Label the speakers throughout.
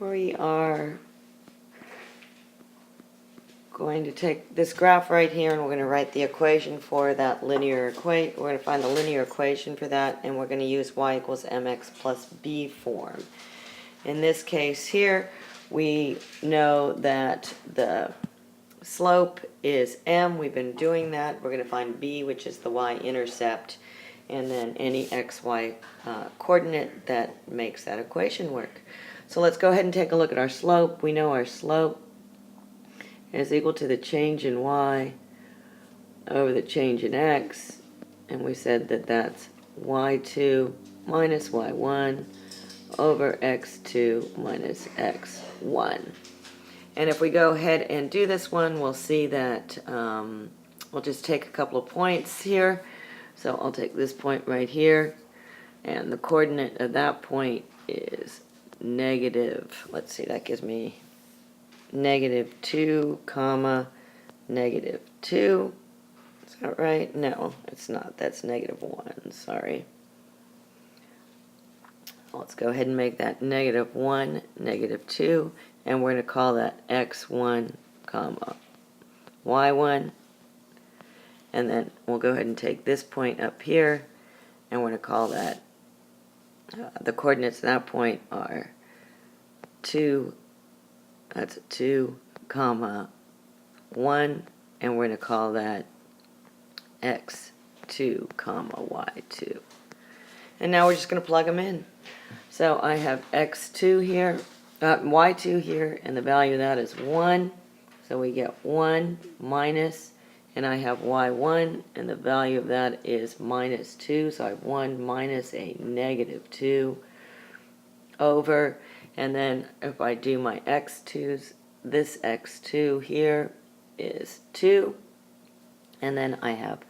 Speaker 1: we are going to take this graph right here and we're going to write the equation for that linear equation. We're going to find the linear equation for that, and we're going to use y equals mx plus b form. In this case here, we know that the slope is m. We've been doing that. We're going to find b, which is the y-intercept, and then any xy coordinate that makes that equation work. So let's go ahead and take a look at our slope. We know our slope is equal to the change in y over the change in x, and we said that that's y2 minus y1 over x2 minus x1. And if we go ahead and do this one, we'll see that we'll just take a couple of points here. So I'll take this point right here, and the coordinate of that point is negative, let's see, that gives me -2, comma, -2. Is that right? No, it's not. That's -1. Sorry. Let's go ahead and make that -1, -2, and we're going to call that x1, comma, y1. And then we'll go ahead and take this point up here, and we're going to call that, the coordinates of that point are 2, that's 2, comma, 1, and we're going to call that x2, comma, y2. And now we're just going to plug them in. So I have x2 here, y2 here, and the value of that is 1. So we get 1 minus, and I have y1, and the value of that is -2. So I have 1 minus a -2 over, and then if I do my x2's, this x2 here is 2, and then I have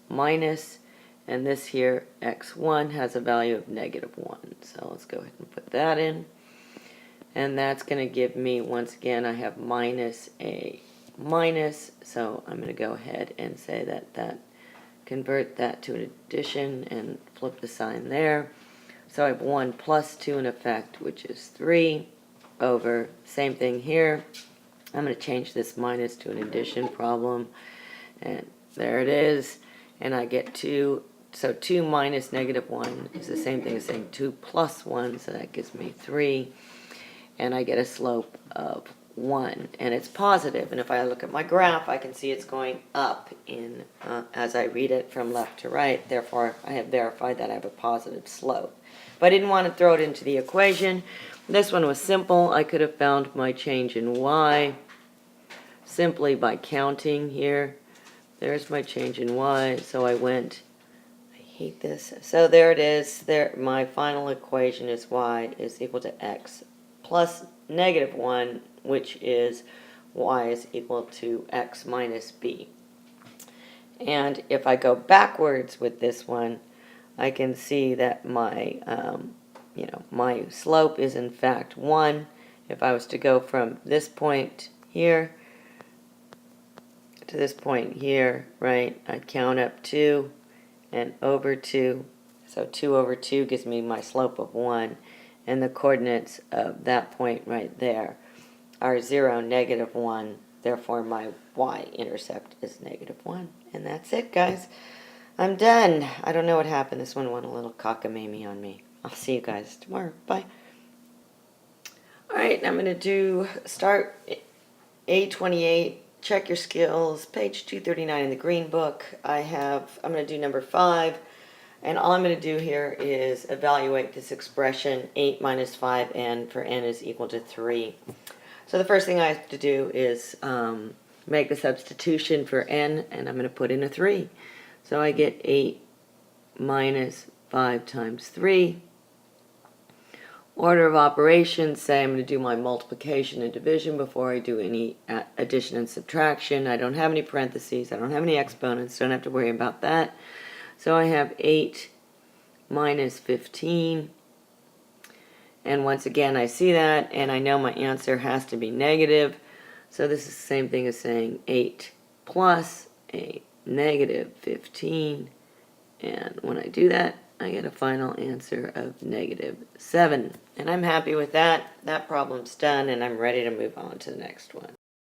Speaker 1: minus, and this here x1 has a value of -1. So let's go ahead and put that in, and that's going to give me, once again, I have minus a minus, so I'm going to go ahead and say that convert that to an addition and flip the sign there. So I have 1 plus 2 in effect, which is 3, over, same thing here. I'm going to change this minus to an addition problem, and there it is, and I get 2. So 2 minus -1 is the same thing as saying 2 plus 1, so that gives me 3, and I get a slope of 1, and it's positive. And if I look at my graph, I can see it's going up in as I read it from left to right. Therefore, I have verified that I have a positive slope. But I didn't want to throw it into the equation. This one was simple. I could have found my change in y simply by counting here. There's my change in y. So I went, I hate this. So there it is. There, my final equation is y is equal to x plus -1, which is y is equal to x minus b. And if I go backwards with this one, I can see that my, my slope is in fact 1. If I was to go from this point here to this point here, right, I'd count up 2 and over 2. So 2 over 2 gives me my slope of 1. And the coordinates of that point right there are 0, -1. Therefore, my y-intercept is -1. And that's it, guys. I'm done. I don't know what happened. This one went a little cockamamie on me. I'll see you guys tomorrow. Bye. All right, I'm going to start A28. Check your skills. Page 239 in the green book. I'm going to do number 5. And all I'm going to do here is evaluate this expression 8 minus 5n for n is equal to 3. So the first thing I have to do is make the substitution for n, and I'm going to put in a 3. So I get 8 minus 5 times 3. Order of operations, say I'm going to do my multiplication and division before I do any addition and subtraction. I don't have any parentheses. I don't have any exponents. Don't have to worry about that. So I have 8 minus 15. And once again, I see that, and I know my answer has to be negative. So this is the same thing as saying 8 plus a negative 15. And when I do that, I get a final answer of -7. And I'm happy with that. That problem's done, and I'm ready to move on to the next one.